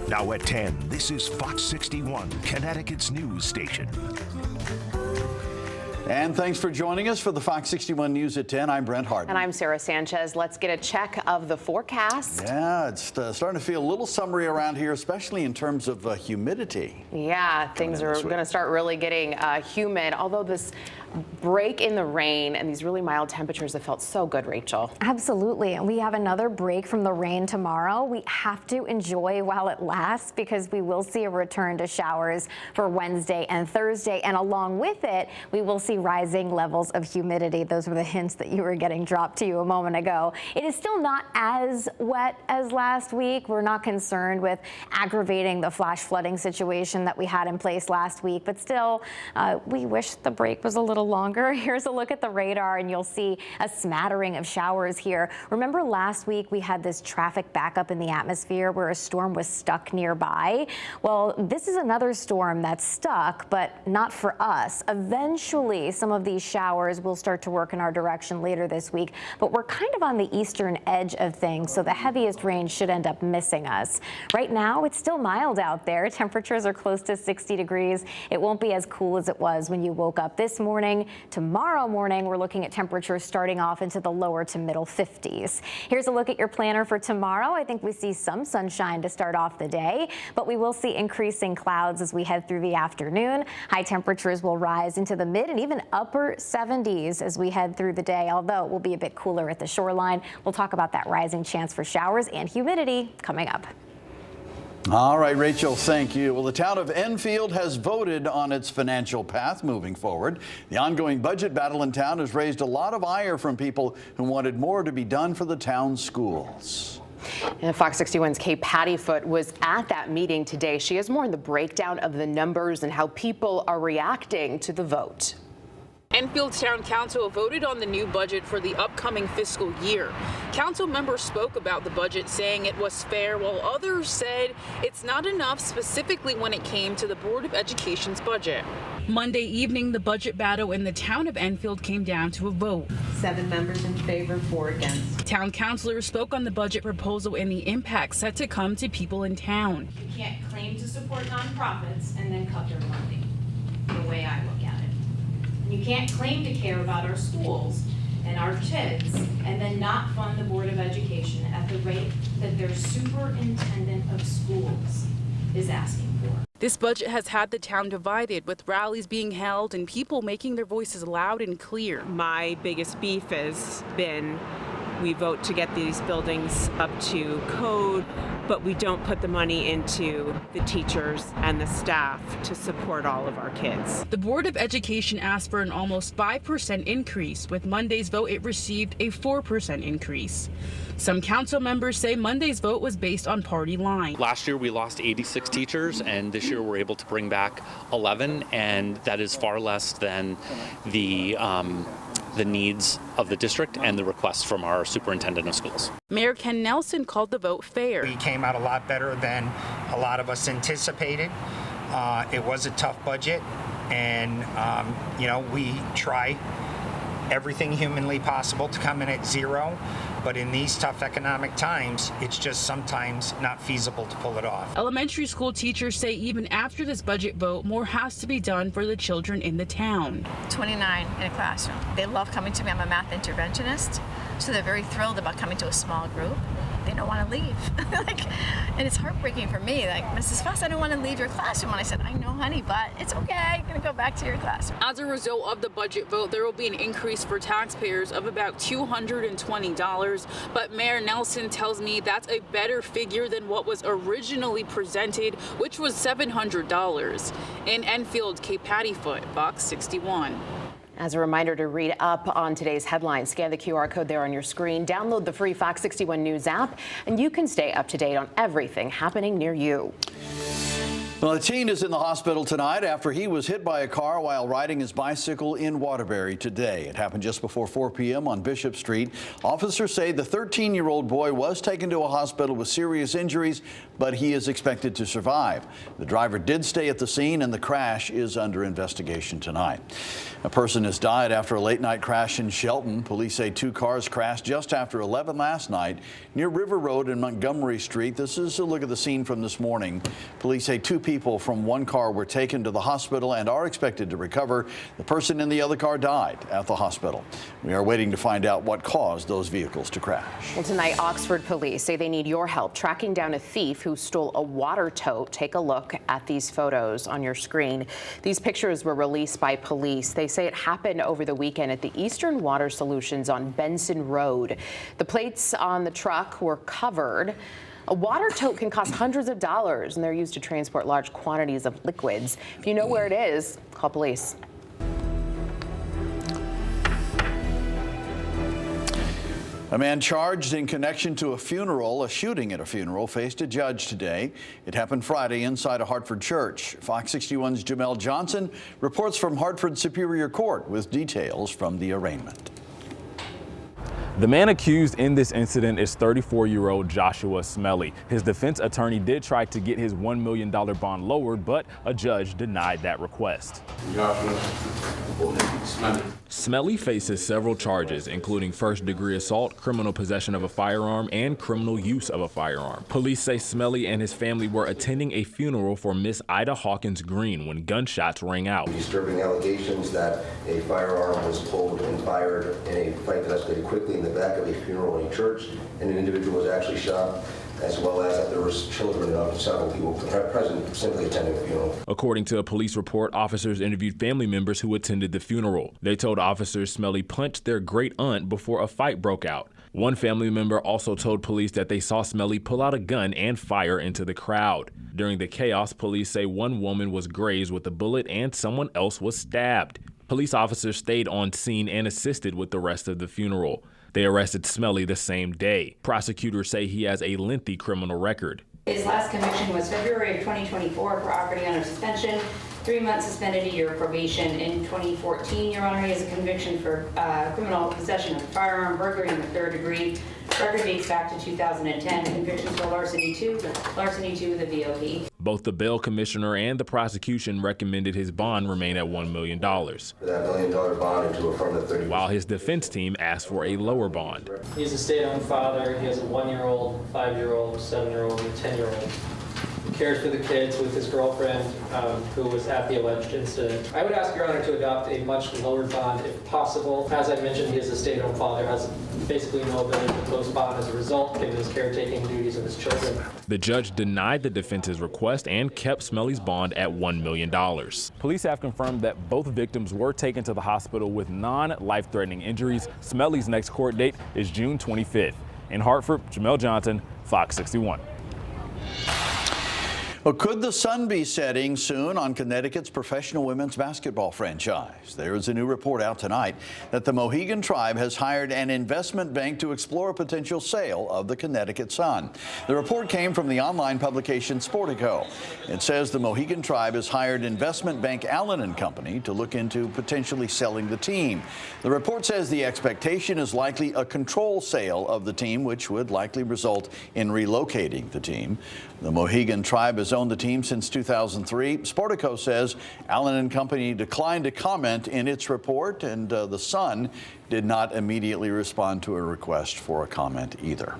Now at 10, this is Fox 61, Connecticut's news station. And thanks for joining us for the Fox 61 News at 10. I'm Brent Harden. And I'm Sarah Sanchez. Let's get a check of the forecast. Yeah, it's starting to feel a little summery around here, especially in terms of humidity. Yeah, things are going to start really getting humid, although this break in the rain and these really mild temperatures have felt so good, Rachel. Absolutely. And we have another break from the rain tomorrow. We have to enjoy while it lasts because we will see a return to showers for Wednesday and Thursday. And along with it, we will see rising levels of humidity. Those were the hints that you were getting dropped to you a moment ago. It is still not as wet as last week. We're not concerned with aggravating the flash flooding situation that we had in place last week, but still, we wish the break was a little longer. Here's a look at the radar and you'll see a smattering of showers here. Remember last week we had this traffic backup in the atmosphere where a storm was stuck nearby? Well, this is another storm that's stuck, but not for us. Eventually, some of these showers will start to work in our direction later this week, but we're kind of on the eastern edge of things, so the heaviest rain should end up missing us. Right now, it's still mild out there. Temperatures are close to 60 degrees. It won't be as cool as it was when you woke up this morning. Tomorrow morning, we're looking at temperatures starting off into the lower to middle 50s. Here's a look at your planner for tomorrow. I think we see some sunshine to start off the day, but we will see increasing clouds as we head through the afternoon. High temperatures will rise into the mid and even upper 70s as we head through the day, although it will be a bit cooler at the shoreline. We'll talk about that rising chance for showers and humidity coming up. All right, Rachel, thank you. Well, the town of Enfield has voted on its financial path moving forward. The ongoing budget battle in town has raised a lot of ire from people who wanted more to be done for the town's schools. And Fox 61's Kay Pattyfoot was at that meeting today. She has more on the breakdown of the numbers and how people are reacting to the vote. Enfield's Town Council voted on the new budget for the upcoming fiscal year. Council members spoke about the budget, saying it was fair, while others said it's not enough, specifically when it came to the Board of Education's budget. Monday evening, the budget battle in the town of Enfield came down to a vote. 7 members in favor, 4 against. Town councilors spoke on the budget proposal and the impact set to come to people in town. You can't claim to support nonprofits and then cut their funding, the way I look at it. You can't claim to care about our schools and our kids and then not fund the Board of Education at the rate that their superintendent of schools is asking for. This budget has had the town divided, with rallies being held and people making their voices loud and clear. My biggest beef has been we vote to get these buildings up to code, but we don't put the money into the teachers and the staff to support all of our kids. The Board of Education asked for an almost 5% increase. With Monday's vote, it received a 4% increase. Some council members say Monday's vote was based on party line. Last year we lost 86 teachers, and this year we're able to bring back 11, and that is far less than the needs of the district and the requests from our superintendent of schools. Mayor Ken Nelson called the vote fair. We came out a lot better than a lot of us anticipated. It was a tough budget, and we try everything humanly possible to come in at zero, but in these tough economic times, it's just sometimes not feasible to pull it off. Elementary school teachers say even after this budget vote, more has to be done for the children in the town. 29 in a classroom. They love coming to me. I'm a math interventionist, so they're very thrilled about coming to a small group. They don't want to leave. And it's heartbreaking for me. Like, Mrs. Foss, I don't want to leave your classroom. And I said, I know, honey, but it's okay. You're going to go back to your classroom. As a result of the budget vote, there will be an increase for taxpayers of about $220. But Mayor Nelson tells me that's a better figure than what was originally presented, which was $700. In Enfield, Kay Pattyfoot, Fox 61. As a reminder to read up on today's headlines, scan the QR code there on your screen, download the free Fox 61 News app, and you can stay up to date on everything happening near you. Well, a teen is in the hospital tonight after he was hit by a car while riding his bicycle in Waterbury today. It happened just before 4 p.m. on Bishop Street. Officers say the 13-year-old boy was taken to a hospital with serious injuries, but he is expected to survive. The driver did stay at the scene, and the crash is under investigation tonight. A person has died after a late-night crash in Shelton. Police say 2 cars crashed just after 11 last night near River Road and Montgomery Street. This is a look at the scene from this morning. Police say 2 people from 1 car were taken to the hospital and are expected to recover. The person in the other car died at the hospital. We are waiting to find out what caused those vehicles to crash. Well, tonight, Oxford police say they need your help tracking down a thief who stole a water tote. Take a look at these photos on your screen. These pictures were released by police. They say it happened over the weekend at the Eastern Water Solutions on Benson Road. The plates on the truck were covered. A water tote can cost hundreds of dollars, and they're used to transport large quantities of liquids. If you know where it is, call police. A man charged in connection to a shooting at a funeral, faced a judge today. It happened Friday inside a Hartford church. Fox 61's Jamel Johnson reports from Hartford Superior Court with details from the arraignment. The man accused in this incident is 34-year-old Joshua Smelly. His defense attorney did try to get his $1 million bond lowered, but a judge denied that request. Smelly faces several charges, including first-degree assault, criminal possession of a firearm, and criminal use of a firearm. Police say Smelly and his family were attending a funeral for Miss Ida Hawkins Green when gunshots rang out. Disturbing allegations that a firearm was pulled and fired in a fight that escalated quickly in the back of a funeral in a church, and an individual was actually shot, as well as that there was children and several people present simply attending the funeral. According to a police report, officers interviewed family members who attended the funeral. They told officers Smelly punched their great-aunt before a fight broke out. One family member also told police that they saw Smelly pull out a gun and fire into the crowd. During the chaos, police say one woman was grazed with a bullet and someone else was stabbed. Police officers stayed on scene and assisted with the rest of the funeral. They arrested Smelly the same day. Prosecutors say he has a lengthy criminal record. His last conviction was February of 2024 for operating under suspension, 3 months suspended, a year of probation. In 2014, Your Honor, he has a conviction for criminal possession of a firearm, burglary in the 3rd degree. Record dates back to 2010. Convictions for larceny 2 with a VOP. Both the bail commissioner and the prosecution recommended his bond remain at $1 million. For that $1 million bond and to affirm the 30%. While his defense team asked for a lower bond. He's a stay-at-home father. He has a 1-year-old, 5-year-old, 7-year-old, and 10-year-old. He cares for the kids with his girlfriend, who was at the alleged incident. I would ask Your Honor to adopt a much lower bond if possible. As I mentioned, he is a stay-at-home father, has basically no ability to post bond as a result, given his caretaking duties of his children. The judge denied the defense's request and kept Smelly's bond at $1 million. Police have confirmed that both victims were taken to the hospital with non-life-threatening injuries. Smelly's next court date is June 25th. In Hartford, Jamel Johnson, Fox 61. Well, could the sun be setting soon on Connecticut's professional women's basketball franchise? There is a new report out tonight that the Mohegan Tribe has hired an investment bank to explore a potential sale of the Connecticut Sun. The report came from the online publication Sportico. It says the Mohegan Tribe has hired investment bank Allen & Company to look into potentially selling the team. The report says the expectation is likely a control sale of the team, which would likely result in relocating the team. The Mohegan Tribe has owned the team since 2003. Sportico says Allen & Company declined to comment in its report, and the Sun did not immediately respond to a request for a comment either.